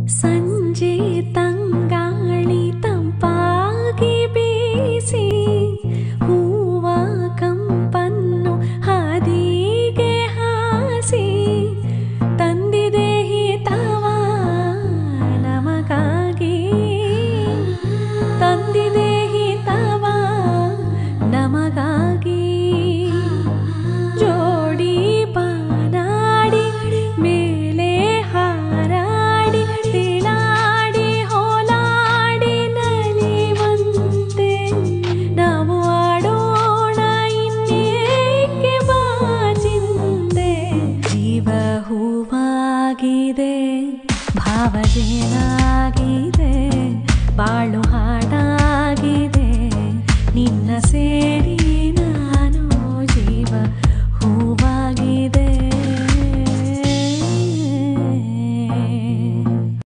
ಸಂಜೆ ತಂಗಾಳಿ ತಂಪಾಗಿ ಬೀಸಿ ಹೂವ ಕಂಪನ್ನು ಹಾದಿಗೆ ಹಾಸಿ ತಂದಿದೆ ಹಿತವ ನಮಗಾಗಿ, ತಂದಿದೆ ಹಿತವ ನಮಗಾಗಿ. ಜೋಡಿ ಬಾನಾಡಿ ಮೇಲೆ ಹಾರಾಡಿ ತಿಳಾಡಿ ಹೋಲಾಡಿ ನಲಿವಂತೆ ನಾವು ಆಡೋಣ ಇನ್ನೇಕೆ ಬಾಚಿಂದೆ. ಜೀವ ಹೂವಾಗಿದೆ, ಭಾವಜೇನಾಗಿದೆ, ಬಾಳು ಹಾಡಾಗಿದೆ ನಿನ್ನ ಸೇರಿ